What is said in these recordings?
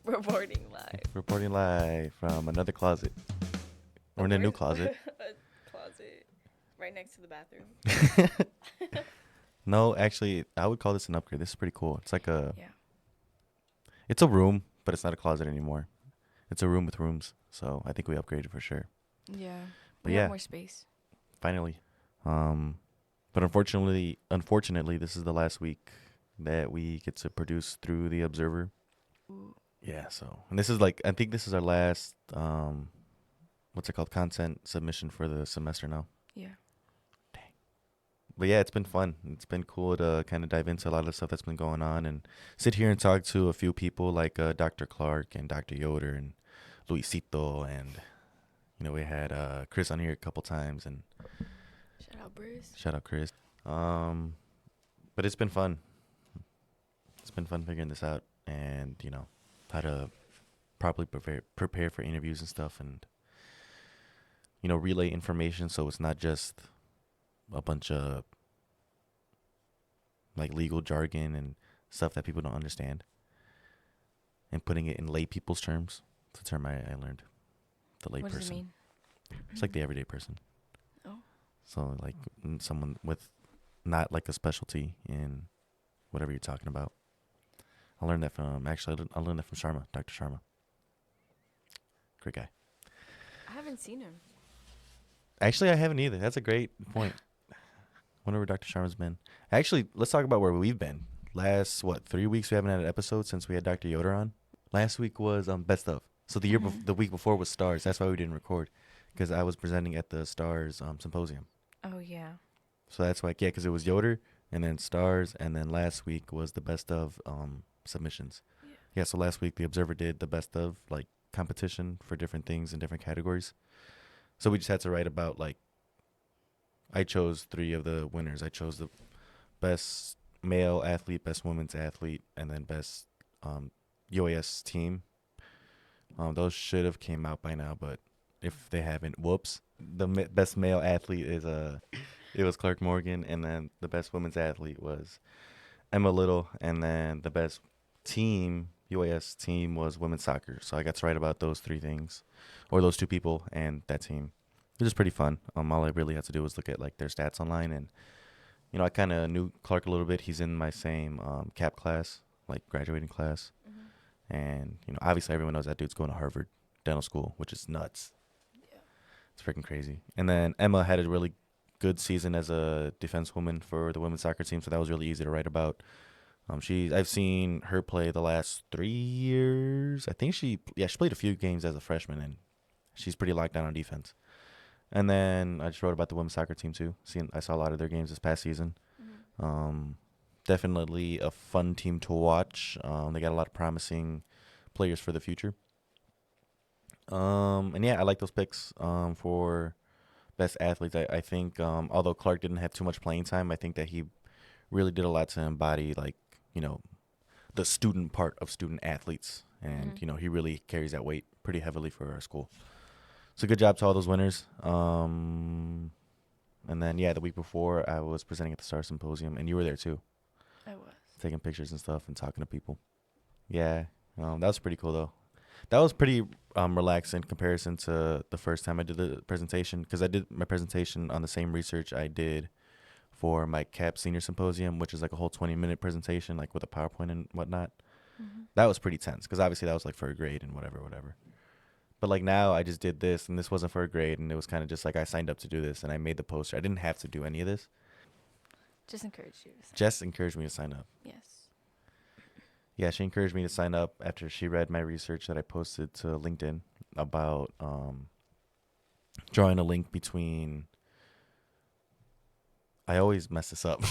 Reporting live from another closet. We're in a new closet. A closet right next to the bathroom. No, actually, I would call this an upgrade. This is pretty cool. It's like Yeah. it's a room, but it's not a closet anymore. It's a room with rooms. So I think we upgraded for sure. Yeah. But We yeah. have more space. Finally. But unfortunately, this is the last week that we get to produce through the Observer. Ooh. Yeah, so and this is like I think this is our last what's it called, content submission for the semester now. Yeah. But yeah, it's been fun. It's been cool to kind of dive into a lot of the stuff that's been going on and sit here and talk to a few people like Dr. Clark and Dr. Yoder and Luisito, and we had Chris on here a couple times, and shout out Chris. But it's been fun. It's been fun figuring this out, and how to properly prepare for interviews and stuff, and relay information so it's not just a bunch of like legal jargon and stuff that people don't understand, and putting it in lay people's terms. It's a term I learned. The lay What person. does it mean? It's like the everyday person. Oh. So like someone with not like a specialty in whatever you're talking about. I learned that from Sharma, Dr. Sharma. Great guy. I haven't seen him. Actually, I haven't either. That's a great point. Wonder where Dr. Sharma's been. Actually, let's talk about where we've been. Last 3 weeks we haven't had an episode since we had Dr. Yoder on. Last week was best of. So the week before was stars. That's why we didn't record, because I was presenting at the stars symposium. Oh yeah. So that's why, because it was Yoder and then stars, and then last week was the best of submissions. Yeah. So last week the Observer did the best of like competition for different things in different categories. So we just had to write about I chose 3 of the winners. I chose the best male athlete, best women's athlete, and then best UAS team. Those should have came out by now, but if they haven't, whoops. The best male athlete is it was Clark Morgan, and then the best women's athlete was Emma Little, and then the best team, UAS team, was women's soccer. So I got to write about those 3 things, or those 2 people and that team. It was pretty fun. All I really had to do was look at their stats online, and I kind of knew Clark a little bit. He's in my same CAP class, graduating class. Mm-hmm. And obviously everyone knows that dude's going to Harvard Dental School, which is nuts. Yeah. It's freaking crazy. And then Emma had a really good season as a defensewoman for the women's soccer team, so that was really easy to write about. I've seen her play the last 3 years. I think she played a few games as a freshman, and she's pretty locked down on defense. And then I just wrote about the women's soccer team too. I saw a lot of their games this past season. Mm-hmm. Definitely a fun team to watch. They got a lot of promising players for the future. And yeah, I like those picks for best athletes. I think although Clark didn't have too much playing time, I think that he really did a lot to embody the student part of student athletes, and he really carries that weight pretty heavily for our school. So good job to all those winners. And then, the week before, I was presenting at the Star Symposium, and you were there too. I was. Taking pictures and stuff and talking to people. Yeah, that was pretty cool, though. That was pretty relaxed in comparison to the first time I did the presentation, because I did my presentation on the same research I did for my CAP Senior Symposium, which is a whole 20-minute presentation, with a PowerPoint and whatnot. Mm-hmm. That was pretty tense, because obviously that was for a grade and whatever. But now I just did this, and this wasn't for a grade, and it was kind of just I signed up to do this, and I made the poster. I didn't have to do any of this. Just encouraged you to sign up. Jess encouraged me to sign up. Yes. Yeah, she encouraged me to sign up after she read my research that I posted to LinkedIn about drawing a link between... I always mess this up.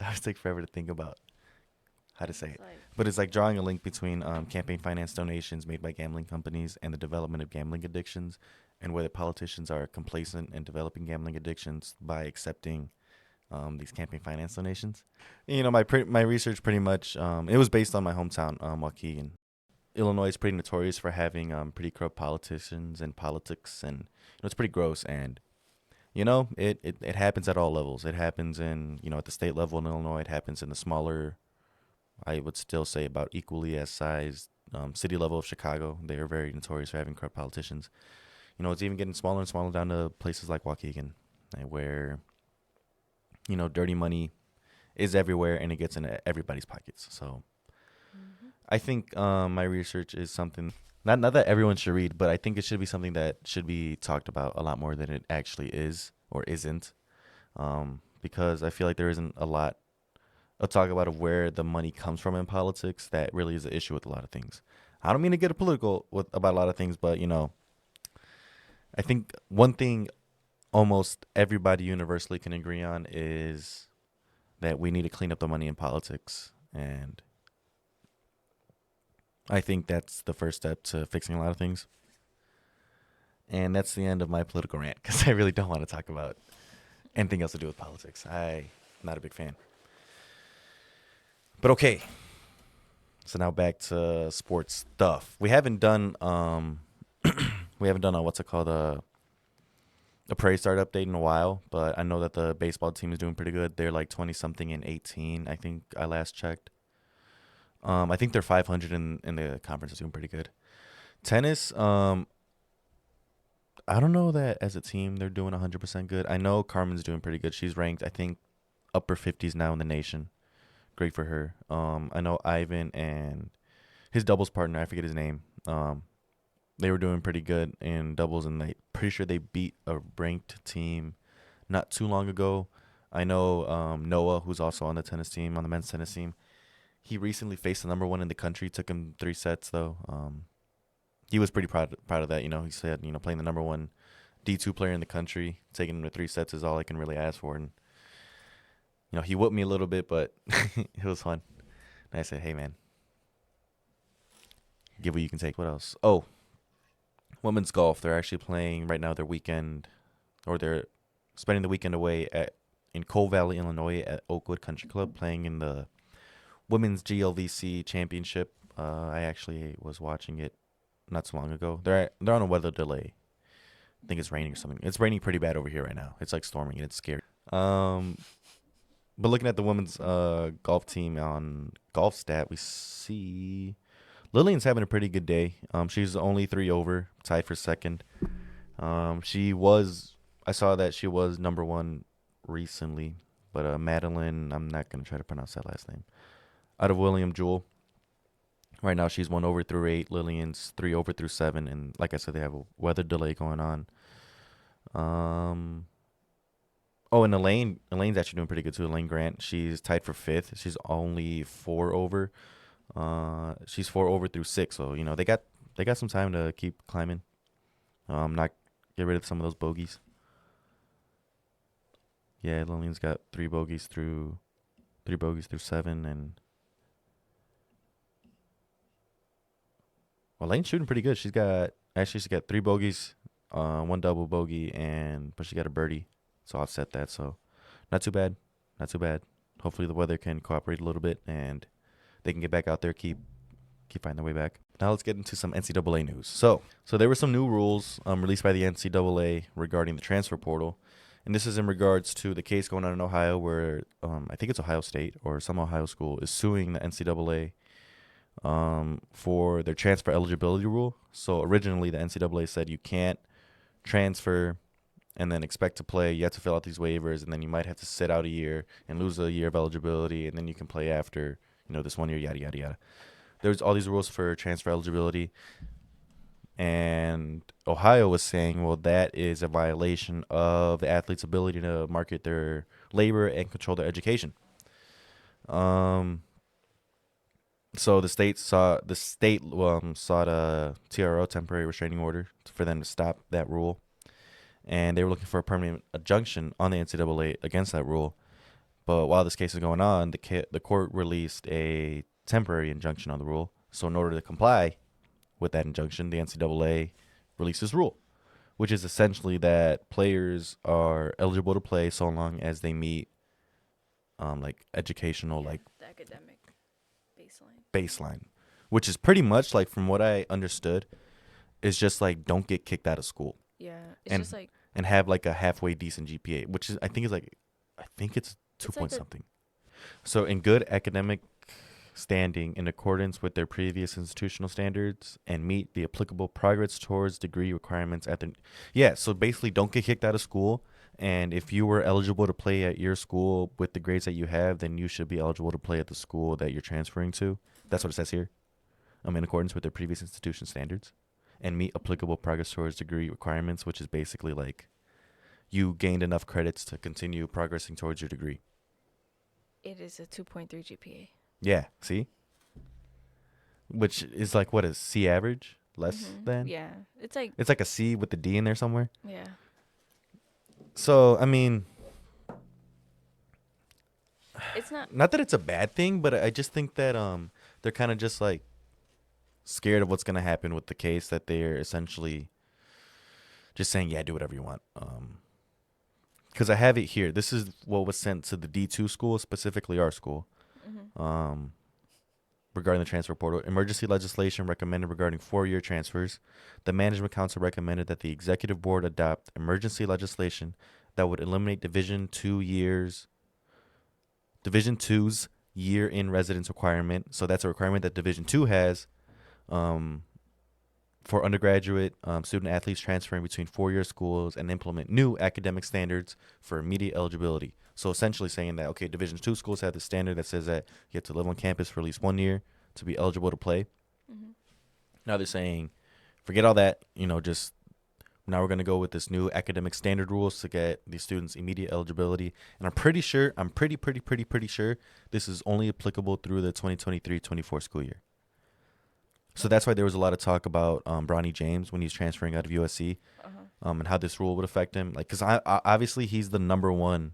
I always take forever to think about how to say it. But it's drawing a link between campaign finance donations made by gambling companies and the development of gambling addictions, and whether politicians are complacent in developing gambling addictions by accepting these campaign finance donations. My research pretty much, it was based on my hometown, Waukegan. Illinois is pretty notorious for having pretty corrupt politicians and politics, and it's pretty gross. And it happens at all levels. It happens in at the state level in Illinois. It happens in the smaller, I would still say about equally as sized city level of Chicago. They are very notorious for having corrupt politicians. It's even getting smaller and smaller down to places like Waukegan, where, dirty money is everywhere and it gets into everybody's pockets. So I think my research is something, not that everyone should read, but I think it should be something that should be talked about a lot more than it actually is or isn't. Because I feel like there isn't a lot of talk about of where the money comes from in politics. That really is an issue with a lot of things. I don't mean to get political about a lot of things, but I think one thing almost everybody universally can agree on is that we need to clean up the money in politics. And I think that's the first step to fixing a lot of things. And that's the end of my political rant, because I really don't want to talk about anything else to do with politics. I'm not a big fan. But okay. So now back to sports stuff. We haven't done what's it called, a Prairie Start update in a while, but I know that the baseball team is doing pretty good. They're like 20 something and 18, I think I last checked. I think they're 500 in the conference, is doing pretty good. Tennis, I don't know that as a team they're doing 100% good. I know Carmen's doing pretty good. She's ranked, I think, upper 50s now in the nation. Great for her. I know Ivan and his doubles partner, I forget his name. They were doing pretty good in doubles, and they pretty sure they beat a ranked team not too long ago. I know Noah, who's also on the tennis team, on the men's tennis team. He recently faced the number one in the country. Took him 3 sets though. He was pretty proud of that. He said, playing the number one D2 player in the country, taking him to 3 sets is all I can really ask for. And he whooped me a little bit, but it was fun. And I said, hey man, give what you can take. What else? Oh, women's golf. They're actually playing right now. Their weekend, or they're spending the weekend away in Coal Valley, Illinois, at Oakwood Country Club, playing in the Women's GLVC Championship. I actually was watching it not so long ago. They're on a weather delay. I think it's raining or something. It's raining pretty bad over here right now. It's like storming and it's scary. But looking at the women's golf team on Golf Stat, we see Lillian's having a pretty good day. She's only 3 over, tied for second. I saw that she was number one recently, but Madeline, I'm not gonna try to pronounce that last name, out of William Jewell. Right now she's 1 over through 8. Lillian's 3 over through 7, and like I said, they have a weather delay going on. And Elaine's actually doing pretty good too. Elaine Grant, she's tied for 5th. She's only 4 over. She's 4 over through 6, so they got some time to keep climbing. Not get rid of some of those bogeys. Yeah, Lillian's got 3 bogeys through 7, and Elaine's shooting pretty good. She's got 3 bogeys, 1 double bogey, but she got a birdie, so offset that. So not too bad. Hopefully the weather can cooperate a little bit and they can get back out there, keep finding their way back. Now let's get into some NCAA news. So there were some new rules released by the NCAA regarding the transfer portal. And this is in regards to the case going on in Ohio where I think it's Ohio State or some Ohio school is suing the NCAA for their transfer eligibility rule. So originally the NCAA said you can't transfer and then expect to play. You have to fill out these waivers, and then you might have to sit out a year and lose a year of eligibility, and then you can play after this 1 year, yada, yada, yada. There's all these rules for transfer eligibility. And Ohio was saying, well, that is a violation of the athlete's ability to market their labor and control their education. So the state sought a TRO, temporary restraining order, for them to stop that rule. And they were looking for a permanent injunction on the NCAA against that rule. But while this case is going on, the court released a temporary injunction on the rule. So in order to comply with that injunction, the NCAA released this rule, which is essentially that players are eligible to play so long as they meet like educational, the academic baseline, which is pretty much like, from what I understood, is just like don't get kicked out of school. Yeah, it's just like, and have like a halfway decent GPA, which is I think it's 2 point something. So in good academic standing in accordance with their previous institutional standards and meet the applicable progress towards degree requirements at the. Yeah, so basically don't get kicked out of school. And if you were eligible to play at your school with the grades that you have, then you should be eligible to play at the school that you're transferring to. That's what it says here. In accordance with their previous institution standards and meet applicable progress towards degree requirements, which is basically like you gained enough credits to continue progressing towards your degree. It is a 2.3 GPA. Yeah, see? Which is like what is C average? Less than? Yeah. It's like It's like a C with the D in there somewhere. yeah. So, I mean, It's not not that it's a bad thing, but I just think that they're kind of just like scared of what's going to happen with the case, that they're essentially just saying, yeah, do whatever you want. Because I have it here. This is what was sent to the D2 school, specifically our school. Regarding the transfer portal. Emergency legislation recommended regarding 4-year transfers. The Management Council recommended that the Executive Board adopt emergency legislation that would eliminate Division 2's year-in residence requirement. So that's a requirement that Division 2 has for undergraduate student athletes transferring between 4-year schools, and implement new academic standards for immediate eligibility. So essentially saying that, okay, Division 2 schools have the standard that says that you have to live on campus for at least 1 year to be eligible to play. Now they're saying, forget all that, just now we're going to go with this new academic standard rules to get these students immediate eligibility. And I'm pretty sure this is only applicable through the 2023-24 school year. So that's why there was a lot of talk about Bronny James when he's transferring out of USC, and how this rule would affect him. Like, because obviously he's the number one.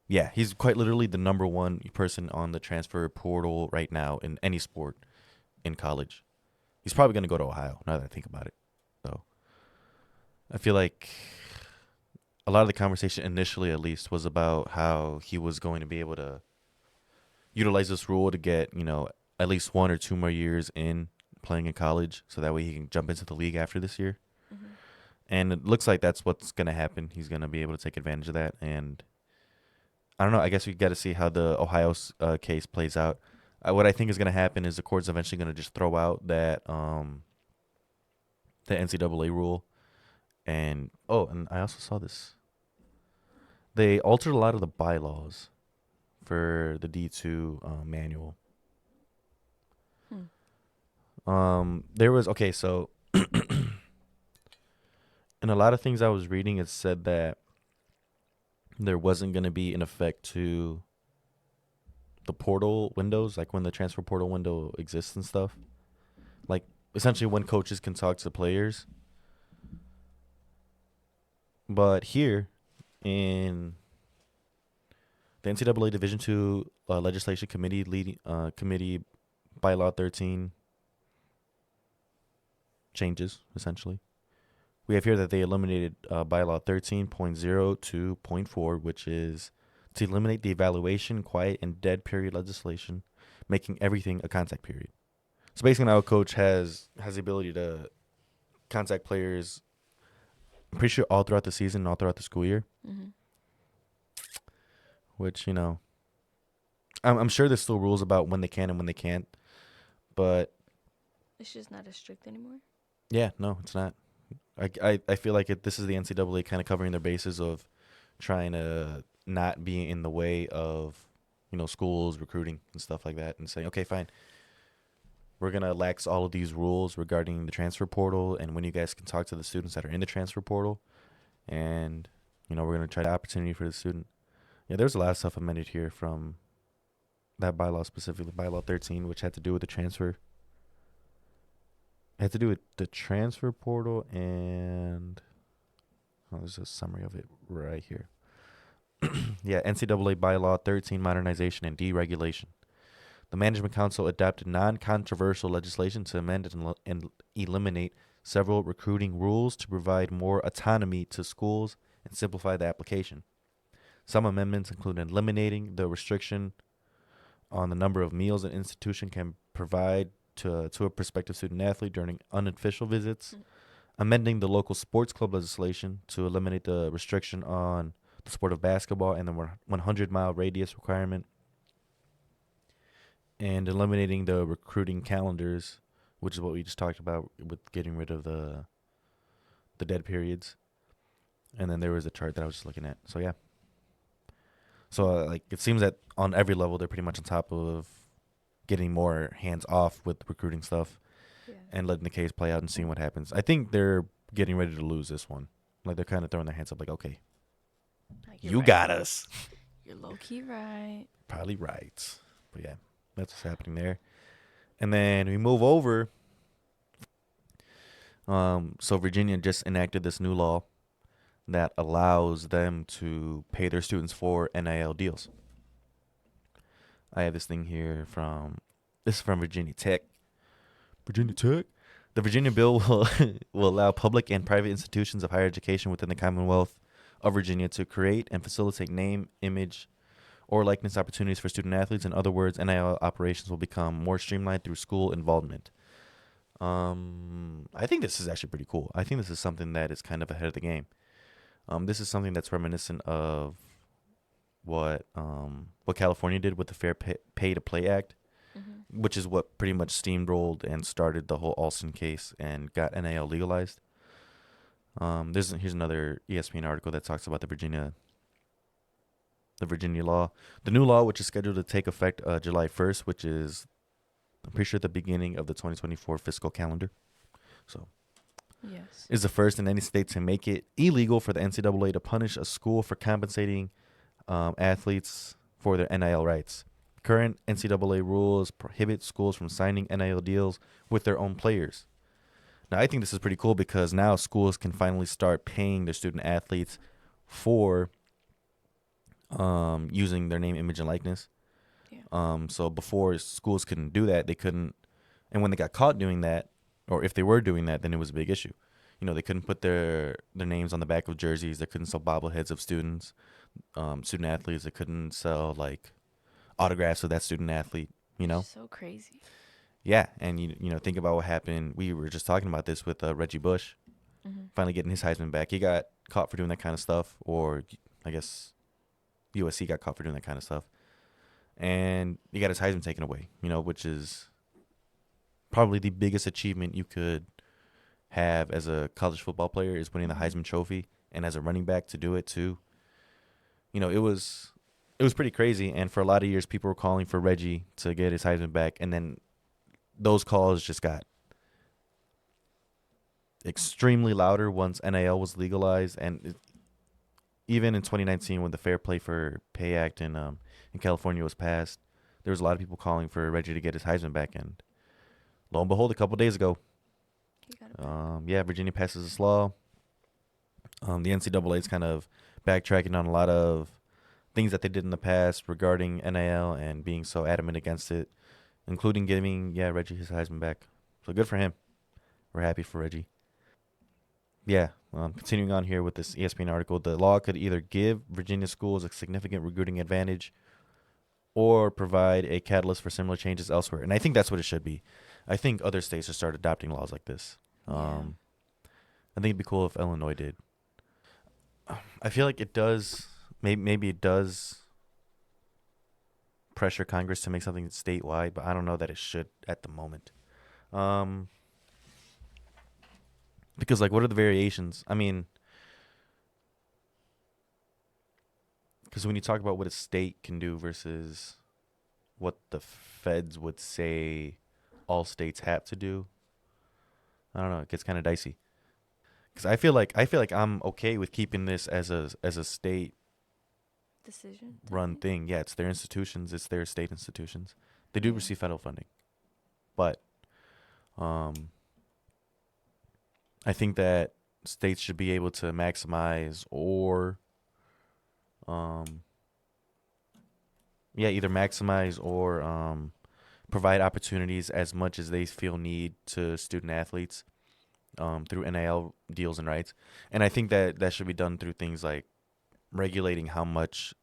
Yeah, he's quite literally the number one person on the transfer portal right now in any sport in college. He's probably going to go to Ohio, now that I think about it. So I feel like a lot of the conversation initially, at least, was about how he was going to be able to utilize this rule to get, at least 1 or 2 more years in playing in college, so that way he can jump into the league after this year. And it looks like that's what's going to happen. He's going to be able to take advantage of that. And I don't know. I guess we got to see how the Ohio case plays out. What I think is going to happen is the court's eventually going to just throw out that the NCAA rule. And I also saw this. They altered a lot of the bylaws for the D2 manual. There was so in a lot of things I was reading, it said that there wasn't going to be an effect to the portal windows, like when the transfer portal window exists and stuff. Like, essentially when coaches can talk to players. But here in the NCAA Division II Legislation Committee Committee Bylaw 13 changes, essentially. We have here that they eliminated bylaw 13.02.4, which is to eliminate the evaluation, quiet, and dead period legislation, making everything a contact period. So basically now a coach has the ability to contact players, I'm pretty sure all throughout the season, all throughout the school year. Which, I'm sure there's still rules about when they can and when they can't. But it's just not as strict anymore. Yeah, no, it's not. I feel like this is the NCAA kind of covering their bases of trying to not be in the way of, schools recruiting and stuff like that, and saying, okay, fine, we're going to lax all of these rules regarding the transfer portal and when you guys can talk to the students that are in the transfer portal. And, we're going to try the opportunity for the student. Yeah, there's a lot of stuff amended here from that bylaw, specifically bylaw 13, which had to do with the transfer. It had to do with the transfer portal, and there's a summary of it right here. Yeah, NCAA Bylaw 13, modernization and deregulation. The Management Council adopted non-controversial legislation to amend and eliminate several recruiting rules to provide more autonomy to schools and simplify the application. Some amendments include eliminating the restriction on the number of meals an institution can provide to a prospective student athlete during unofficial visits, amending the local sports club legislation to eliminate the restriction on the sport of basketball and the 100-mile radius requirement, and eliminating the recruiting calendars, which is what we just talked about with getting rid of the dead periods. And then there was a chart that I was just looking at. So yeah. So like it seems that on every level they're pretty much on top of getting more hands off with recruiting stuff Yeah. and letting the case play out and seeing what happens. I think they're getting ready to lose this one. Like they're kind of throwing their hands up, like, okay, Like you're you right. got us. You're low key right. Probably right, but yeah, that's what's happening there. And then we move over. So Virginia just enacted this new law that allows them to pay their students for NIL deals. I have this thing here this is from Virginia Tech. Virginia Tech. The Virginia bill will allow public and private institutions of higher education within the Commonwealth of Virginia to create and facilitate name, image, or likeness opportunities for student athletes. In other words, NIL operations will become more streamlined through school involvement. I think this is actually pretty cool. I think this is something that is kind of ahead of the game. This is something that's reminiscent of what California did with the Fair Pay to Play Act, which is what pretty much steamrolled and started the whole Alston case and got NIL legalized. Here's another ESPN article that talks about the Virginia law. The new law, which is scheduled to take effect July 1st, which is, I'm pretty sure, the beginning of the 2024 fiscal calendar. So, Yes. is the first in any state to make it illegal for the NCAA to punish a school for compensating athletes for their NIL rights. Current NCAA rules prohibit schools from signing NIL deals with their own players. Now, I think this is pretty cool because now schools can finally start paying their student athletes for using their name, image, and likeness. Yeah. So before schools couldn't do that, they couldn't. And when they got caught doing that, or if they were doing that, then it was a big issue. You know, they couldn't put their names on the back of jerseys. They couldn't sell bobbleheads of student athletes. They couldn't sell like autographs of that student athlete. You know, So crazy. yeah. And you know, think about what happened. We were just talking about this with Reggie Bush, finally getting his Heisman back. He got caught for doing that kind of stuff, or I guess USC got caught for doing that kind of stuff, and he got his Heisman taken away. You know, which is probably the biggest achievement you could have as a college football player is winning the Heisman Trophy, and as a running back to do it too. You know, it was pretty crazy, and for a lot of years, people were calling for Reggie to get his Heisman back, and then those calls just got extremely louder once NIL was legalized, and even in 2019 when the Fair Play for Pay Act in California was passed, there was a lot of people calling for Reggie to get his Heisman back, and lo and behold, a couple days ago, Virginia passes this law. The NCAA is kind of backtracking on a lot of things that they did in the past regarding NIL and being so adamant against it, including giving Reggie his Heisman back. So good for him. We're happy for Reggie. Yeah, continuing on here with this ESPN article, the law could either give Virginia schools a significant recruiting advantage or provide a catalyst for similar changes elsewhere. And I think that's what it should be. I think other states should start adopting laws like this. I think it'd be cool if Illinois did. I feel like it does. Maybe it does pressure Congress to make something statewide, but I don't know that it should at the moment. Because like, what are the variations? I mean, because when you talk about what a state can do versus what the feds would say all states have to do, I don't know. It gets kind of dicey. Because I feel like I'm okay with keeping this as a state Decision. run thing. Yeah, it's their institutions. It's their state institutions. They do receive federal funding, but I think that states should be able to maximize or either maximize or provide opportunities as much as they feel need to student athletes through NIL deals and rights. And I think that should be done through things like regulating how much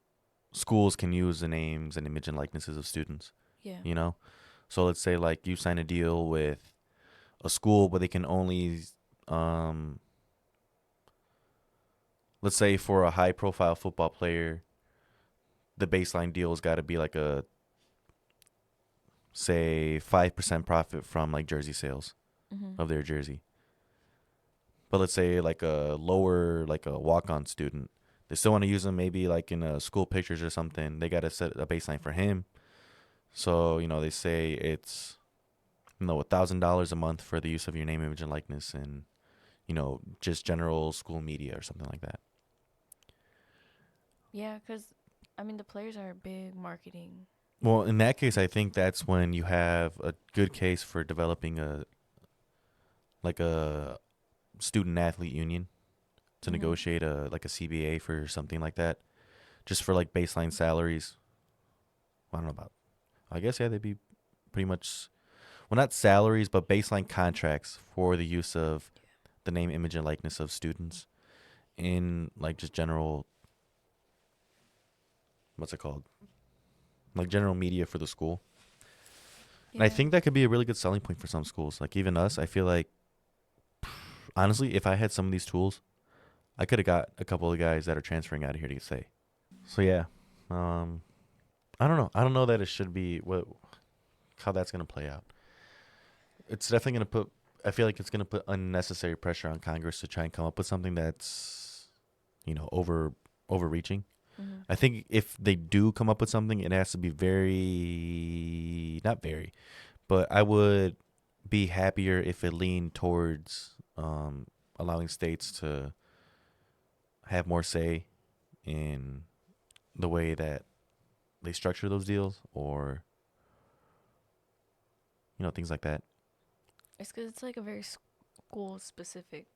schools can use the names and image and likenesses of students. Yeah. You know? So let's say like you sign a deal with a school, but they can only let's say for a high profile football player, the baseline deal has got to be like a say 5% profit from like jersey sales Mm-hmm. of their jersey. But let's say like a lower, like a walk-on student, they still want to use them maybe like in school pictures or something. They got to set a baseline for him. So, they say it's, $1,000 a month for the use of your name, image, and likeness, and, just general school media or something like that. Yeah, because I mean the players are big marketing. Well, in that case, I think that's when you have a good case for developing a student athlete union to Mm-hmm. negotiate a CBA for something like that, just for like baseline salaries. I don't know about. I guess yeah, they'd be pretty much, well, not salaries, but baseline contracts for the use of the name, image, and likeness of students in like just general, what's it called, like general media for the school. And I Yeah. think that could be a really good selling point for some schools. Like even us, I feel like honestly, if I had some of these tools, I could have got a couple of guys that are transferring out of here to say. So yeah, um, I don't know. I don't know that it should be how that's gonna play out. It's definitely gonna put. I feel like it's gonna put unnecessary pressure on Congress to try and come up with something that's, overreaching. Mm-hmm. I think if they do come up with something, it has to be very, not very, but I would be happier if it leaned towards allowing states to have more say in the way that they structure those deals, or things like that. It's because it's like a very school specific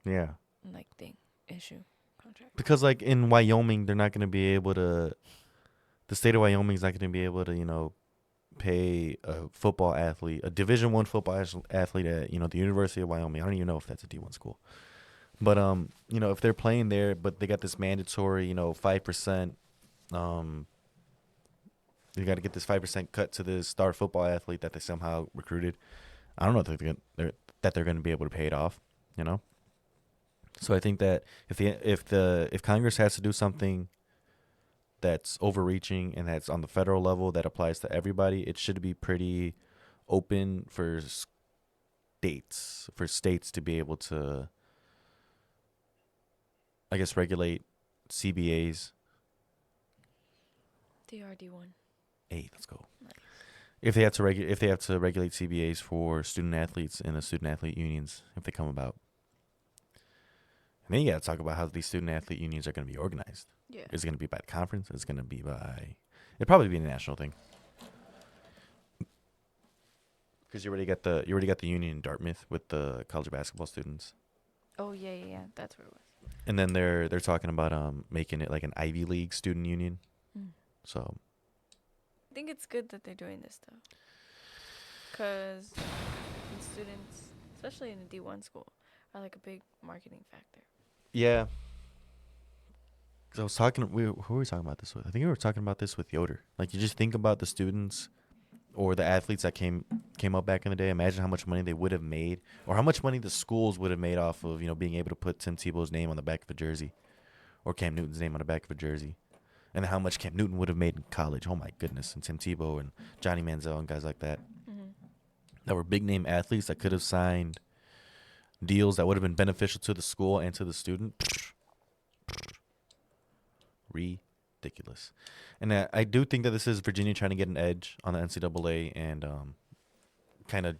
Yeah, like thing issue contract. because like in Wyoming, they're not going to be able to. The state of Wyoming is not going to be able to, pay a football athlete, a Division I football athlete at the University of Wyoming. I don't even know if that's a D1 school, but if they're playing there, but they got this mandatory, 5%. You got to get this 5% cut to this star football athlete that they somehow recruited. I don't know if they're going to be able to pay it off. You know. So I think that if Congress has to do something that's overreaching and that's on the federal level that applies to everybody, it should be pretty open for states to be able to, I guess, regulate CBAs. DRD1. Hey, let's go. Nice. If they have to regulate CBAs for student athletes and the student athlete unions if they come about. And then you got to talk about how these student athlete unions are going to be organized. Yeah. Is it going to be by the conference? It's going to be by. It'd probably be a national thing. Because you already got the union in Dartmouth with the college basketball students, Oh yeah. That's where it was. and then they're talking about making it like an Ivy League student union. Mm. So I think it's good that they're doing this though, because students, especially in a D1 school, are like a big marketing factor. yeah, because I was talking. Who were we talking about this with? I think we were talking about this with Yoder. Like you just think about the students or the athletes that came up back in the day. Imagine how much money they would have made, or how much money the schools would have made off of being able to put Tim Tebow's name on the back of a jersey, or Cam Newton's name on the back of a jersey, and how much Cam Newton would have made in college. Oh my goodness! And Tim Tebow and Johnny Manziel and guys like that that were big name athletes that could have signed deals that would have been beneficial to the school and to the student. Ridiculous. And I do think that this is Virginia trying to get an edge on the NCAA and kind of,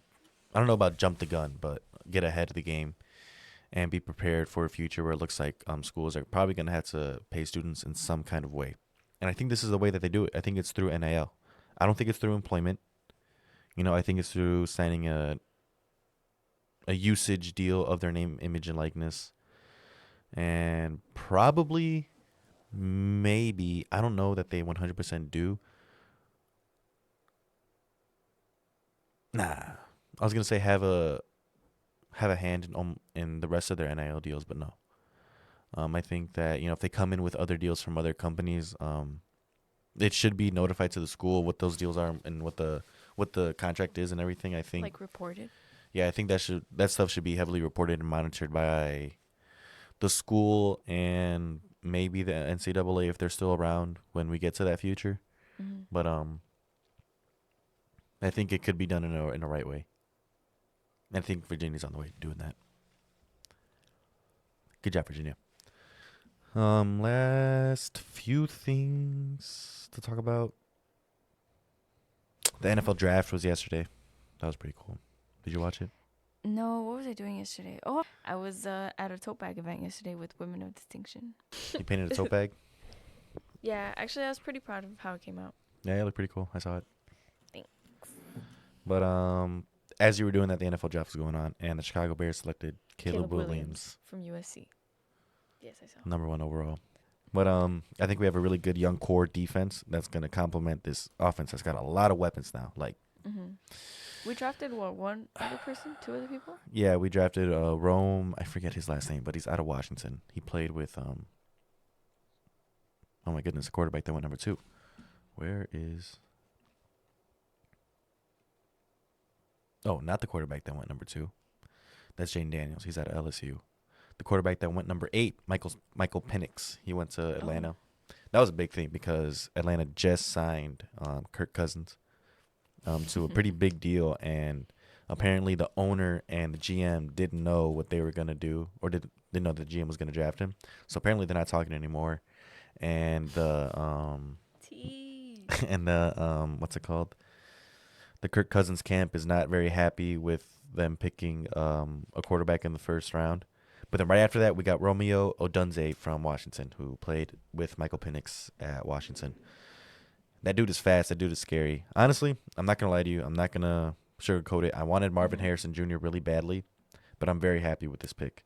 I don't know about jump the gun, but get ahead of the game and be prepared for a future where it looks like schools are probably going to have to pay students in some kind of way. And I think this is the way that they do it. I think it's through NIL. I don't think it's through employment. I think it's through signing a usage deal of their name, image, and likeness. And probably, maybe, I don't know that they 100% do. Nah. I was going to say have a hand in the rest of their NIL deals, but no. I think that, if they come in with other deals from other companies, it should be notified to the school what those deals are and what the contract is and everything. I think Like reported. Yeah, I think that stuff should be heavily reported and monitored by the school and maybe the NCAA if they're still around when we get to that future. Mm-hmm. But I think it could be done in a right way. I think Virginia's on the way to doing that. Good job, Virginia. Last few things to talk about. The NFL draft was yesterday. That was pretty cool. Did you watch it? No, what was I doing yesterday? Oh, I was at a tote bag event yesterday with Women of Distinction. You painted a tote bag? Yeah, actually, I was pretty proud of how it came out. Yeah, it looked pretty cool. I saw it. Thanks. But as you were doing that, the NFL draft was going on, and the Chicago Bears selected Caleb Williams from USC. Yes, I saw. number 1 overall. But I think we have a really good young core defense that's going to complement this offense that's got a lot of weapons now. Like, we drafted one other person, 2 other people. Yeah, we drafted Rome. I forget his last name, but he's out of Washington. He played with oh my goodness, the quarterback that went number 2. Where is? Oh, not the quarterback that went number 2. That's Jane Daniels. He's out of LSU. The quarterback that went number 8, Michael Penix. He went to Atlanta. Oh. That was a big thing because Atlanta just signed Kirk Cousins to a pretty big deal, and apparently the owner and the GM didn't know what they were gonna do, or didn't know the GM was gonna draft him. So apparently they're not talking anymore, and the and the what's it called? The Kirk Cousins camp is not very happy with them picking a quarterback in the first round. But then right after that, we got Romeo Odunze from Washington, who played with Michael Penix at Washington. That dude is fast. That dude is scary. Honestly, I'm not going to lie to you. I'm not going to sugarcoat it. I wanted Marvin Harrison Jr. really badly, but I'm very happy with this pick.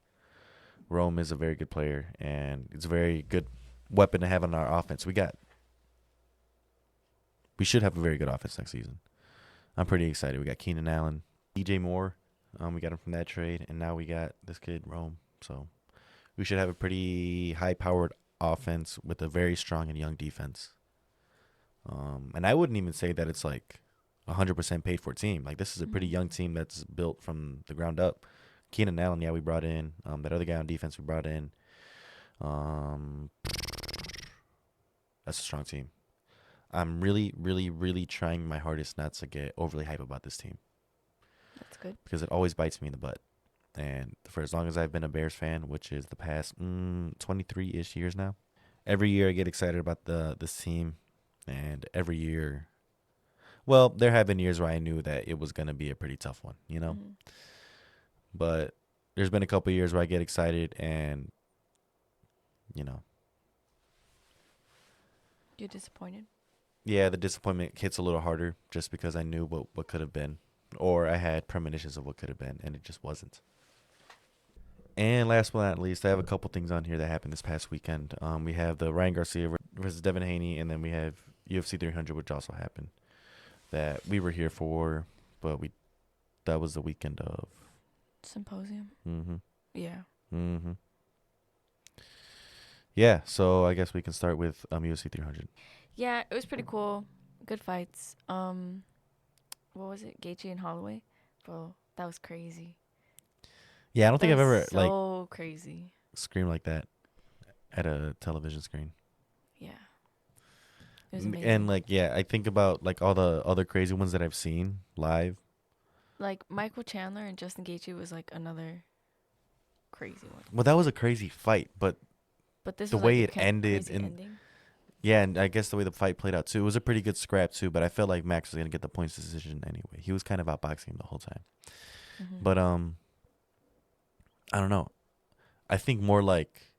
Rome is a very good player, and it's a very good weapon to have on our offense. We should have a very good offense next season. I'm pretty excited. We got Keenan Allen, DJ Moore. We got him from that trade, and now we got this kid, Rome. So we should have a pretty high-powered offense with a very strong and young defense. And I wouldn't even say that it's like 100% paid-for team. Like, this is a pretty young team that's built from the ground up. Keenan Allen, yeah, we brought in. That other guy on defense we brought in. That's a strong team. I'm really, really, really trying my hardest not to get overly hype about this team. That's good. Because it always bites me in the butt. And for as long as I've been a Bears fan, which is the past 23-ish years now, every year I get excited about this team. And every year, well, there have been years where I knew that it was going to be a pretty tough one, you know? Mm-hmm. But there's been a couple of years where I get excited and, you know. You're disappointed? Yeah, the disappointment hits a little harder just because I knew what could have been. Or I had premonitions of what could have been, and it just wasn't. And last but not least, I have a couple things on here that happened this past weekend. We have the Ryan Garcia versus Devin Haney, and then we have UFC 300, which also happened, that we were here for, but that was the weekend of Symposium. Mm-hmm. Yeah. Mm-hmm. Yeah, so I guess we can start with UFC 300. Yeah, it was pretty cool. Good fights. What was it? Gaethje and Holloway? Bro, that was crazy. Yeah, I don't think I've ever so crazy screamed like that at a television screen. Yeah. It was amazing. And I think about all the other crazy ones that I've seen live. Like Michael Chandler and Justin Gaethje was another crazy one. Well, that was a crazy fight, but this the was way it ended ending. Yeah, and I guess the way the fight played out too, it was a pretty good scrap too, but I felt like Max was going to get the points decision anyway. He was kind of outboxing him the whole time. Mm-hmm. But I don't know. I think more like,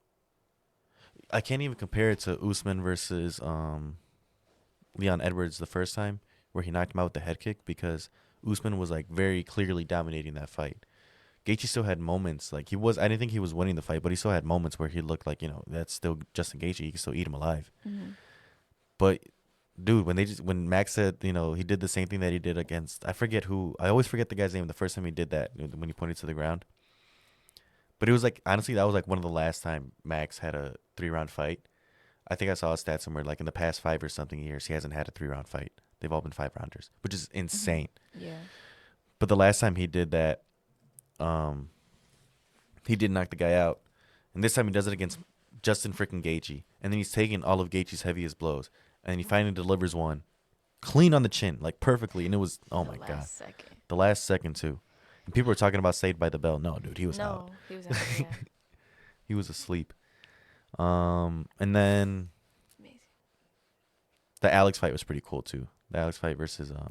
I can't even compare it to Usman versus Leon Edwards the first time where he knocked him out with the head kick, because Usman was very clearly dominating that fight. Gaethje still had moments, I didn't think he was winning the fight, but he still had moments where he looked like, that's still Justin Gaethje. He can still eat him alive. Mm-hmm. But dude, when Max said, he did the same thing that he did against, I always forget the guy's name the first time he did that, when he pointed to the ground. But it was honestly, that was one of the last time Max had a 3-round fight. I think I saw a stat somewhere, in the past 5 or something years, he hasn't had a 3-round fight. They've all been 5-rounders, which is insane. Mm-hmm. Yeah. But the last time he did that, he did knock the guy out. And this time he does it against Justin freaking Gaethje. And then he's taking all of Gaethje's heaviest blows. And he finally delivers one. clean on the chin, like perfectly, and it was The last second. the last second too. And people were talking about Saved by the Bell. No, dude, he was out. No, he was out. Yeah, He was asleep. And then amazing. the Alex fight was pretty cool too. The Alex fight versus Oh yeah,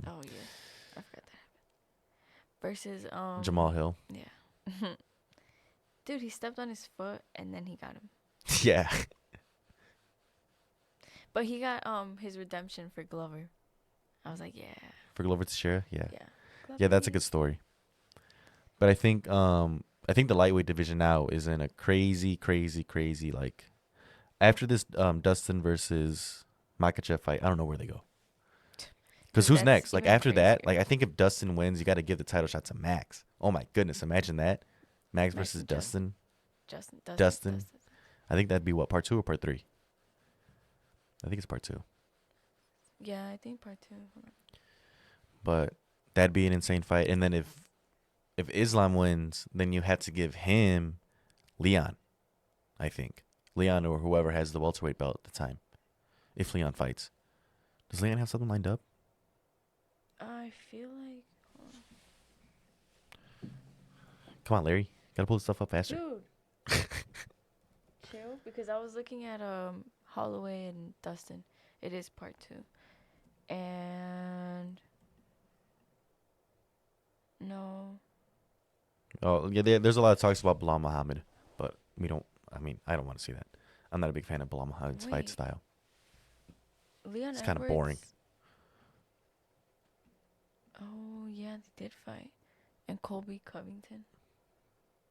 I forgot that happened. Versus Jamal Hill. Yeah. Dude, he stepped on his foot and then he got him. Yeah. But he got his redemption for Glover. I was like, yeah. For Glover Teixeira, yeah. Yeah. Yeah, that's a good story. But I think the lightweight division now is in a crazy like after this Dustin versus Makachev fight, I don't know where they go. Because who's next? Like after that, like I think if Dustin wins, you got to give the title shot to Max. Oh my goodness, imagine that. Max versus Dustin. Dustin. I think that'd be what, part 2 or part 3? I think it's part 2. Yeah, I think part 2. But that'd be an insane fight. And then if Islam wins, then you have to give him Leon, I think. Leon or whoever has the welterweight belt at the time. If Leon fights. Does Leon have something lined up? I feel like... Come on, Larry. Gotta pull this stuff up faster. Dude. Chill. Because I was looking at Holloway and Dustin. It is part 2. And... No. Oh, yeah, there's a lot of talks about Bilal Muhammad, but I don't want to see that. I'm not a big fan of Bilal Muhammad's fight style. Leon It's kind of boring. Oh, yeah, they did fight. And Colby Covington.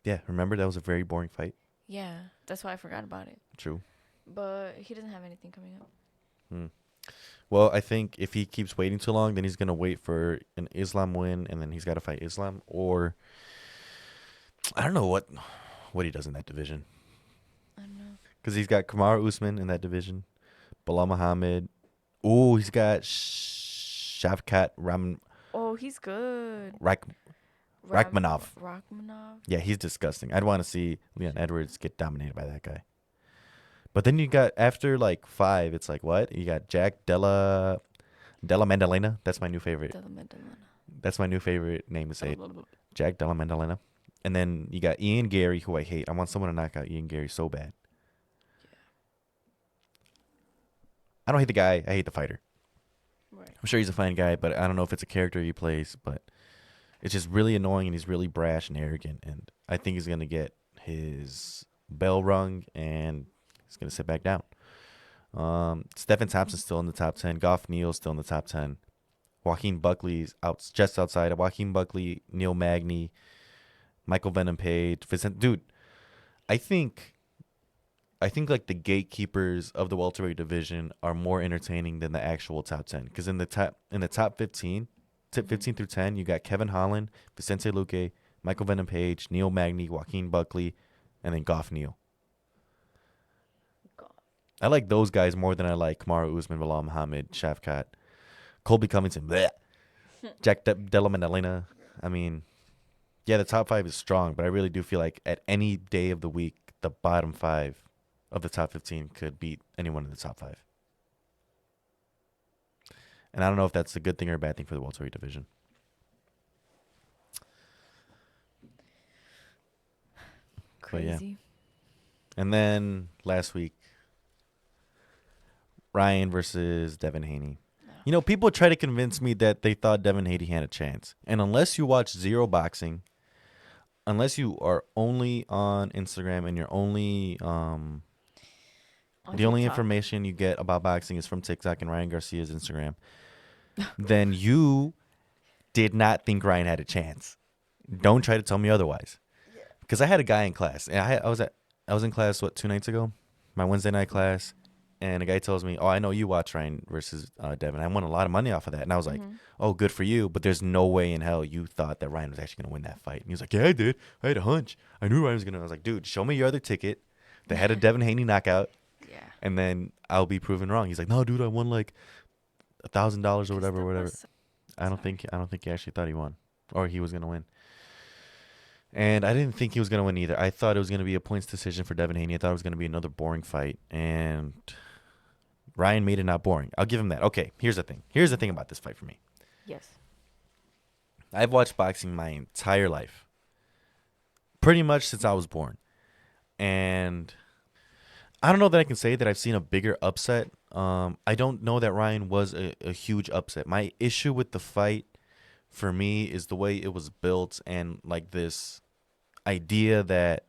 Yeah, remember that was a very boring fight? Yeah, that's why I forgot about it. True. But he doesn't have anything coming up. Well, I think if he keeps waiting too long, then he's going to wait for an Islam win, and then he's got to fight Islam. Or, I don't know what he does in that division. I don't know. Because he's got Kamaru Usman in that division. Bilal Muhammad. Ooh, he's got Shavkat Rahman. Oh, he's good. Rachmanov. Rachmanov. Yeah, he's disgusting. I'd want to see Leon Edwards get dominated by that guy. But then you got, after like 5, it's like what? You got Jack Della Maddalena. That's my new favorite. Della Maddalena. That's my new favorite name to say. Jack Della Maddalena. And then you got Ian Gary, who I hate. I want someone to knock out Ian Gary so bad. Yeah. I don't hate the guy. I hate the fighter. Right. I'm sure he's a fine guy, but I don't know if it's a character he plays. But it's just really annoying, and he's really brash and arrogant. And I think he's going to get his bell rung, and he's going to sit back down. Stephen Thompson's still in the top 10. Goff Neal's still in the top 10. Joaquin Buckley's just outside. Joaquin Buckley, Neil Magny, Michael Venom Page, Vincent. Dude, I think like the gatekeepers of the welterweight division are more entertaining than the actual top 10. Because in the top 15, 15 through 10, you got Kevin Holland, Vicente Luque, Michael Venom Page, Neil Magny, Joaquin Buckley, and then Goff Neal. I like those guys more than I like Kamaru Usman, Bilal Muhammad, Shavkat, Colby Covington, bleh, Jack Della Maddalena. I mean, yeah, the top 5 is strong, but I really do feel like at any day of the week, the bottom 5 of the top 15 could beat anyone in the top 5. And I don't know if that's a good thing or a bad thing for the welterweight division. Crazy. But yeah. And then last week, Ryan versus Devin Haney. No. You know, people try to convince me that they thought Devin Haney had a chance. And unless you watch Zero Boxing, unless you are only on Instagram and you're only the only information you get about boxing is from TikTok and Ryan Garcia's Instagram, then you did not think Ryan had a chance. Don't try to tell me otherwise. Because I had a guy in class, and I was in class 2 nights ago, my Wednesday night class, and a guy tells me, "Oh, I know you watch Ryan versus Devin. I won a lot of money off of that." And I was like, "Oh, good for you, but there's no way in hell you thought that Ryan was actually gonna win that fight." And he was like, "Yeah, I did. I had a hunch. I knew Ryan was gonna." I was like, "Dude, show me your other ticket that had a Devin Haney knockout." Yeah. And then I'll be proven wrong. He's like, "No, dude, I won like $1,000 or whatever." I don't think he actually thought he won or he was gonna win. And I didn't think he was gonna win either. I thought it was gonna be a points decision for Devin Haney. I thought it was gonna be another boring fight. And Ryan made it not boring. I'll give him that. Okay, here's the thing. Here's the thing about this fight for me. Yes. I've watched boxing my entire life, pretty much since I was born. And I don't know that I can say that I've seen a bigger upset. I don't know that Ryan was a huge upset. My issue with the fight for me is the way it was built and like this idea that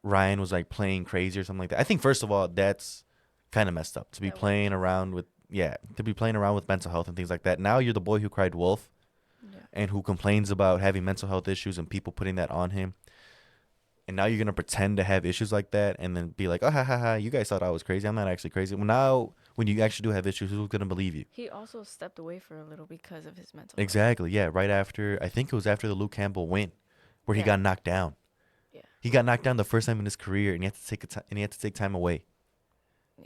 Ryan was like playing crazy or something like that. I think first of all, that's kind of messed up to be That playing was. around with to be playing around with mental health and things like that. Now you're the boy who cried wolf Yeah. and who complains about having mental health issues and people putting that on him. And now you're gonna pretend to have issues like that and then be like, oh ha ha ha, you guys thought I was crazy. I'm not actually crazy. Well, now when you actually do have issues, who's gonna believe you? He also stepped away for a little because of his mental health. Exactly. Yeah. Right after, I think it was after the Luke Campbell win, where he Yeah. got knocked down. Yeah. He got knocked down the first time in his career, and he had to take time away. Yeah.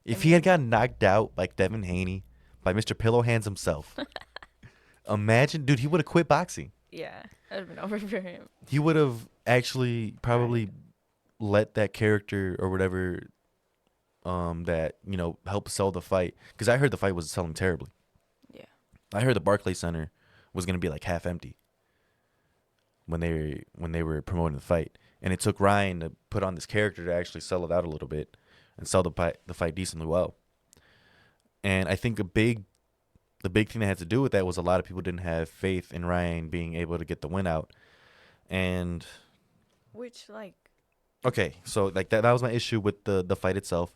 If I he had mean- gotten knocked out like Devin Haney by Mr. Pillow Hands himself, imagine, dude, he would have quit boxing. Yeah. That would have been over for him. He would have actually probably let that character or whatever that helped sell the fight, because I heard the fight was selling terribly. Yeah. I heard the Barclays Center was gonna be like half empty when they were promoting the fight, and it took Ryan to put on this character to actually sell it out a little bit and sell the fight decently well. And I think the big thing that had to do with that was a lot of people didn't have faith in Ryan being able to get the win out. And Which, like, okay, so like that was my issue with the fight itself.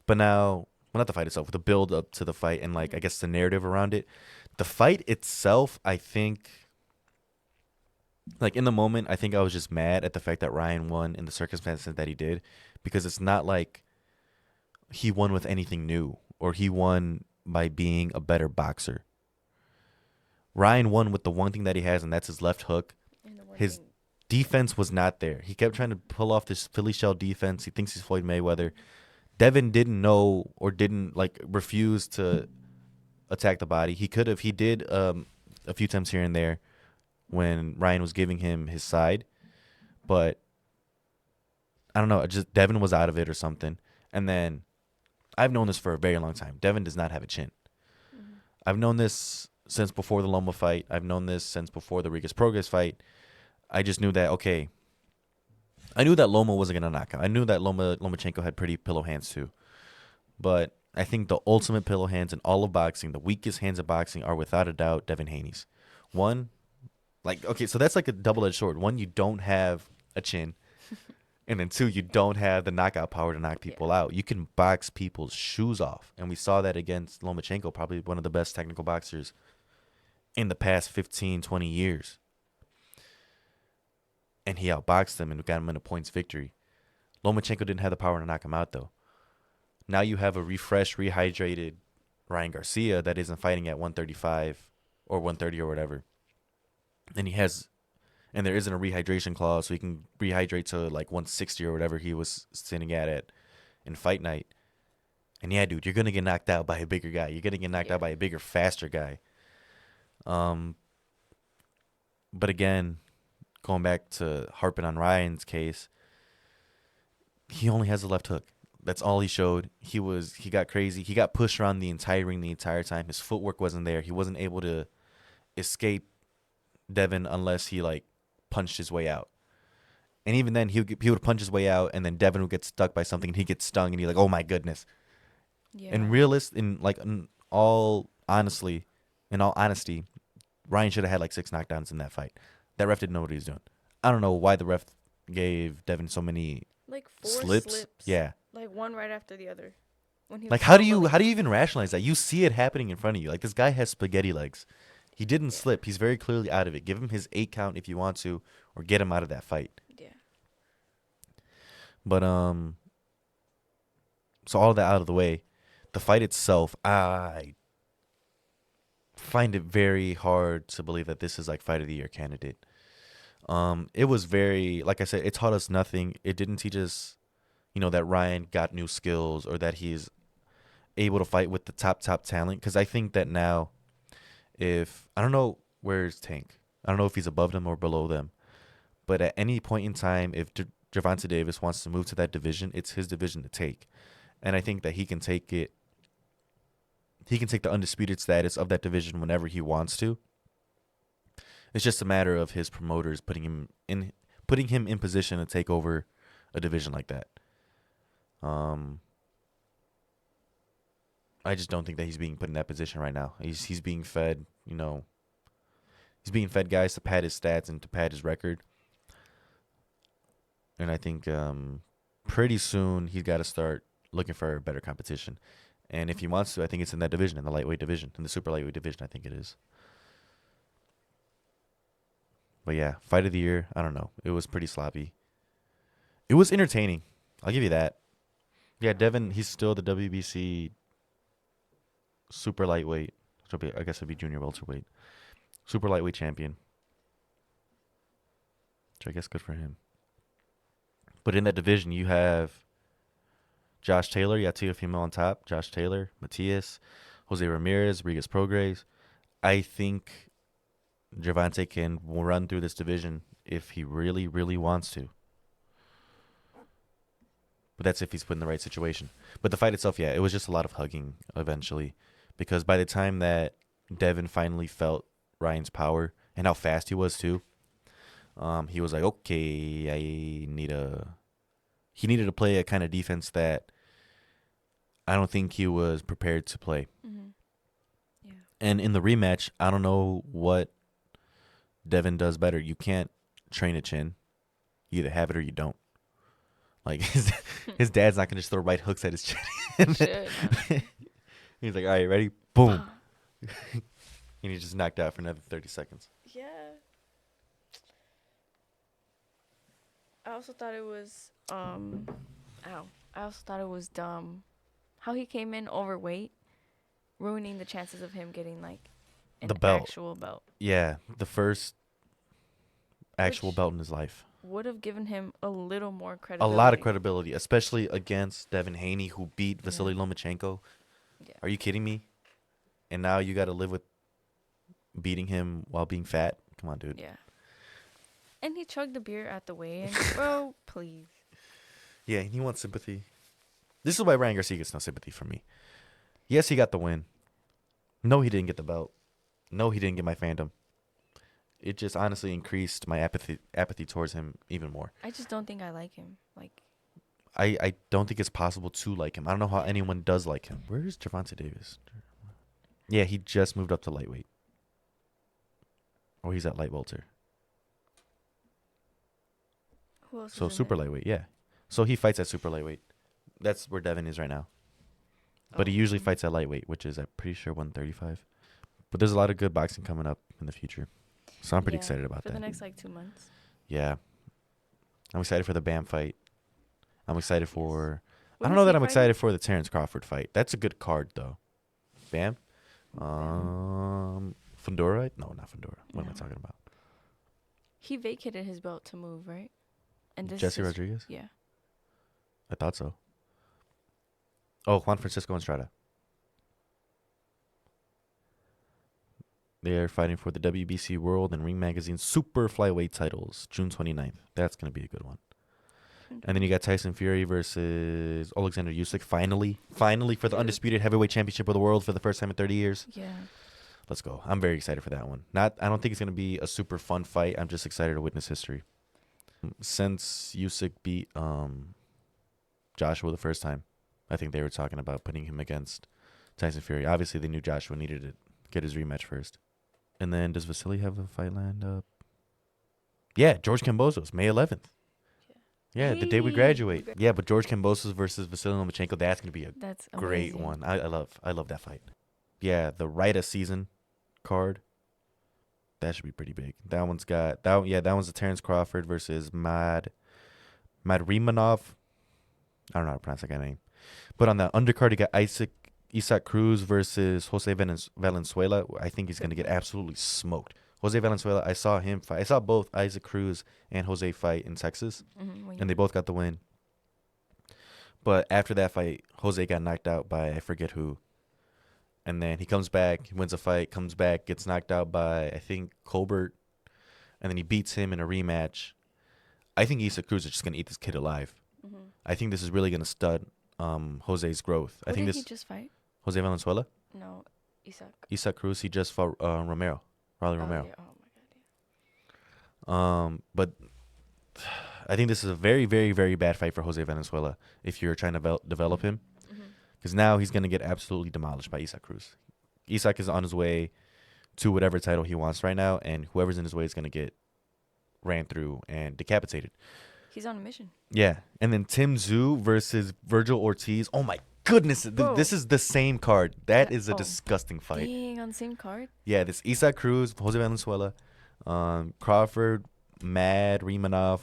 But now, well, not the fight itself, the build up to the fight and like I guess the narrative around it. The fight itself, I think, like in the moment, I think I was just mad at the fact that Ryan won in the circumstances that he did, because it's not like he won with anything new or he won by being a better boxer. Ryan won with the one thing that he has, and that's his left hook. and the one His thing- defense was not there. He kept trying to pull off this Philly shell defense. He thinks he's Floyd Mayweather. Devin didn't know or didn't refuse to attack the body. He could have. He did a few times here and there when Ryan was giving him his side, but I don't know. Just Devin was out of it or something. And then I've known this for a very long time. Devin does not have a chin. Mhm. I've known this since before the Loma fight. I've known this since before the Rigas Progress fight. I just knew that, okay, I knew that Loma wasn't going to knock out. I knew that Lomachenko had pretty pillow hands too. But I think the ultimate pillow hands in all of boxing, the weakest hands of boxing, are without a doubt Devin Haney's. One, okay, so that's like a double-edged sword. One, you don't have a chin. And then two, you don't have the knockout power to knock people out. You can box people's shoes off. And we saw that against Lomachenko, probably one of the best technical boxers in the past 15, 20 years. And he outboxed him and got him in a points victory. Lomachenko didn't have the power to knock him out, though. Now you have a refreshed, rehydrated Ryan Garcia that isn't fighting at 135 or 130 or whatever. And there isn't a rehydration clause, so he can rehydrate to like 160 or whatever he was sitting at in fight night. And yeah, dude, you're gonna get knocked out by a bigger guy. You're gonna get knocked out by a bigger, faster guy. But again, going back to harping on Ryan's case, he only has a left hook. That's all he showed. He got crazy. He got pushed around the entire ring the entire time. His footwork wasn't there. He wasn't able to escape Devin unless he punched his way out. And even then, he would punch his way out, and then Devin would get stuck by something, and he'd get stung, and he's like, "Oh my goodness!" Yeah. In all honesty, Ryan should have had like 6 knockdowns in that fight. That ref didn't know what he was doing. I don't know why the ref gave Devin so many like 4 slips. Yeah. Like one right after the other. When he Like was how do you stumbling. even rationalize that? You see it happening in front of you. Like this guy has spaghetti legs. He didn't slip. He's very clearly out of it. Give him his 8 count if you want to, or get him out of that fight. Yeah. But so all that out of the way, the fight itself, I find it very hard to believe that this is like fight of the year candidate. It was very, like I said, it taught us nothing. It didn't teach us, that Ryan got new skills or that he's able to fight with the top talent. Because I think that now, I don't know where's Tank. I don't know if he's above them or below them. But at any point in time, if Gervonta Davis wants to move to that division, it's his division to take. And I think that he can take it. He can take the undisputed status of that division whenever he wants to. It's just a matter of his promoters putting him in position to take over a division like that. I just don't think that he's being put in that position right now. He's being fed, he's being fed guys to pad his stats and to pad his record. And I think pretty soon he's got to start looking for better competition. And if he wants to, I think it's in that division, in the lightweight division, in the super lightweight division, I think it is. But yeah, fight of the year, I don't know. It was pretty sloppy. It was entertaining. I'll give you that. Yeah, Devin, he's still the WBC super lightweight. I guess it'd be junior welterweight. Super lightweight champion. Which I guess good for him. But in that division, you have Josh Taylor. You got Teofimo on top. Josh Taylor, Matias, Jose Ramirez, Rigas Prograis. I think Gervonta can run through this division if he really, really wants to. But that's if he's put in the right situation. But the fight itself, yeah, it was just a lot of hugging eventually. Because by the time that Devin finally felt Ryan's power and how fast he was too, he was like, okay, he needed to play a kind of defense that I don't think he was prepared to play. Mm-hmm. Yeah. And in the rematch, I don't know what Devin does better. You can't train a chin. You either have it or you don't. Like his dad's not gonna just throw right hooks at his chin. He's like, all right, ready? Boom. And he just knocked out for another 30 seconds. Yeah. I also thought it was I also thought it was dumb how he came in overweight, ruining the chances of him getting like The belt. actual belt. Yeah, the first actual Which belt in his life. would have given him a little more A credibility. lot of credibility, especially against Devin Haney, who beat Vasily Lomachenko. Yeah. Are you kidding me? And now you got to live with beating him while being fat? Come on, dude. Yeah. And he chugged the beer at the weigh-in. Bro, please. Yeah, he wants sympathy. This is why Ryan Garcia gets no sympathy from me. Yes, he got the win. No, he didn't get the belt. No, he didn't get my fandom. It just honestly increased my apathy towards him even more. I just don't think I like him. Like, I don't think it's possible to like him. I don't know how anyone does like him. Where is Gervonta Davis? Yeah, he just moved up to lightweight. Or he's at light welter. who else? So is in super it? lightweight, yeah. So he fights at super lightweight. That's where Devin is right now. But he usually fights at lightweight, which is, I'm pretty sure, 135. But there's a lot of good boxing coming up in the future. So I'm pretty excited about for that. the next, 2 months. Yeah. I'm excited for the Bam fight. I'm excited for... I When don't is know he that I'm fighting? excited for the Terrence Crawford fight. That's a good card, though. Bam? Fundora? No, not Fundora. What am I No. talking about? He vacated his belt to move, right? And this Jesse is, Rodriguez? Yeah. I thought so. Oh, Juan Francisco Estrada. They're fighting for the WBC World and Ring Magazine Super Flyweight titles, June 29th. That's going to be a good one. And then you got Tyson Fury versus Alexander Usyk. Finally for the undisputed heavyweight championship of the world for the first time in 30 years. Yeah. Let's go. I'm very excited for that one. I don't think it's going to be a super fun fight. I'm just excited to witness history. Since Usyk beat Joshua the first time, I think they were talking about putting him against Tyson Fury. Obviously, they knew Joshua needed to get his rematch first. And then does Vasily have a fight lined up? Yeah, George Kambosos, May 11th. Yeah, the day we graduate. Yeah, but George Kambosos versus Vasily Lomachenko, that's going to be a That's great amazing. one. I love that fight. Yeah, the Rita season card. That should be pretty big. That one's got that one's the Terrence Crawford versus Madrimanov. I don't know how to pronounce that guy's name. But on the undercard you got Isaac Cruz versus Jose Valenzuela. I think he's gonna get absolutely smoked. Jose Valenzuela, I saw him fight. I saw both Isaac Cruz and Jose fight in Texas. And they both got the win. But after that fight, Jose got knocked out by I forget who. And then he comes back, he wins a fight, comes back, gets knocked out by, I think, Colbert. And then he beats him in a rematch. I think Issa Cruz is just going to eat this kid alive. I think this is really going to stud Jose's growth. Who did he just fight? Jose Valenzuela, No, Isak. Isak Cruz. He just fought Romero, Raleigh Romero. Yeah. Oh my god. But I think this is a very, very, very bad fight for Jose Valenzuela if you're trying to develop him, because now he's going to get absolutely demolished by Isak Cruz. Isak is on his way to whatever title he wants right now, and whoever's in his way is going to get ran through and decapitated. He's on a mission. Yeah. And then Tim Tszyu versus Virgil Ortiz. Oh, my goodness. This is the same card. That is a disgusting fight. Being on the same card? Yeah, this Isak Cruz, Jose Valenzuela, Crawford, Mad, Rimanov,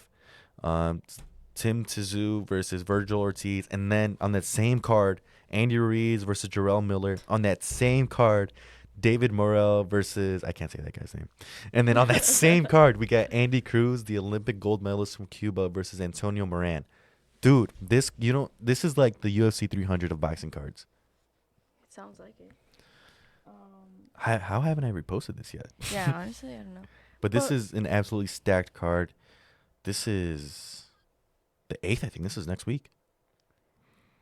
Tim Tszyu versus Virgil Ortiz. And then on that same card, Andy Ruiz versus Jarrell Miller. On that same card, David Morrell versus, I can't say that guy's name. And then on that same card, we got Andy Cruz, the Olympic gold medalist from Cuba, versus Antonio Moran. Dude, this is like the UFC 300 of boxing cards. It sounds like it. How haven't I reposted this yet? Yeah, honestly, I don't know. But this is an absolutely stacked card. This is the 8th, I think. This is next week.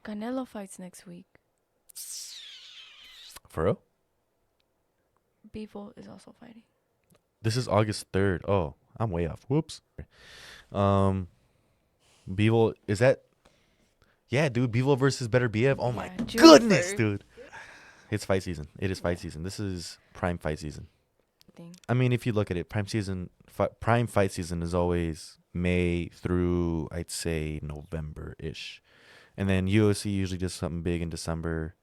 Canelo fights next week. For real? Bivol is also fighting. This is August 3rd. Oh, I'm way off. Whoops. Bivol, is that? Yeah, dude. Bivol versus Beterbiev. Oh, my goodness, dude. It's fight season. It is fight season. This is prime fight season. I mean, if you look at it, prime fight season is always May through, I'd say, November-ish. And then UFC usually does something big in December.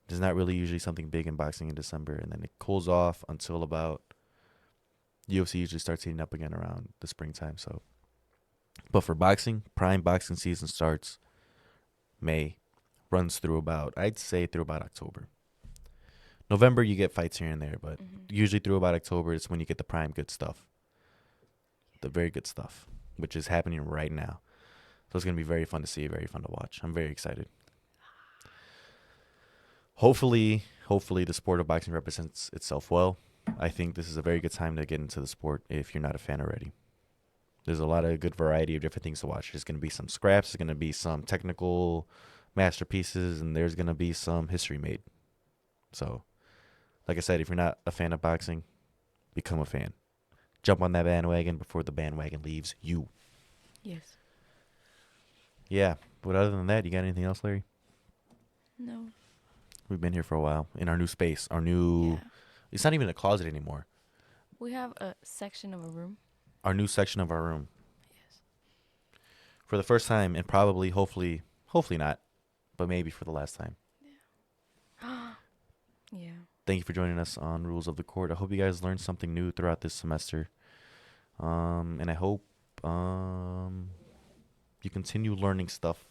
There's not really usually something big in boxing in December. And then it cools off until about UFC usually starts heating up again around the springtime. So, but for boxing, prime boxing season starts May, runs through about, I'd say through about October. November, you get fights here and there, but usually through about October is when you get the prime good stuff. The very good stuff, which is happening right now. So it's going to be very fun to see, very fun to watch. I'm very excited. Hopefully the sport of boxing represents itself well. I think this is a very good time to get into the sport if you're not a fan already. There's a lot of good variety of different things to watch. There's going to be some scraps. There's going to be some technical masterpieces, and there's going to be some history made. So, like I said, if you're not a fan of boxing, become a fan. Jump on that bandwagon before the bandwagon leaves you. Yes. Yeah, but other than that, you got anything else, Larry? No. We've been here for a while in our new space. It's not even a closet anymore. We have a section of a room. Our new section of our room. Yes. For the first time, and probably, hopefully not, but maybe for the last time. Yeah. Yeah. Thank you for joining us on Rules of the Court. I hope you guys learned something new throughout this semester. And I hope you continue learning stuff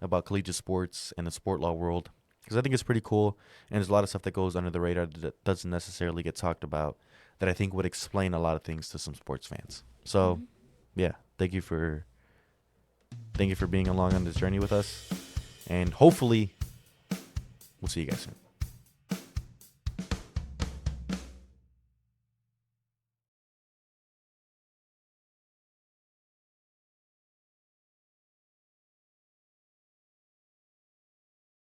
about collegiate sports and the sport law world, because I think it's pretty cool, and there's a lot of stuff that goes under the radar that doesn't necessarily get talked about that I think would explain a lot of things to some sports fans. So, yeah, thank you for being along on this journey with us, and hopefully we'll see you guys soon.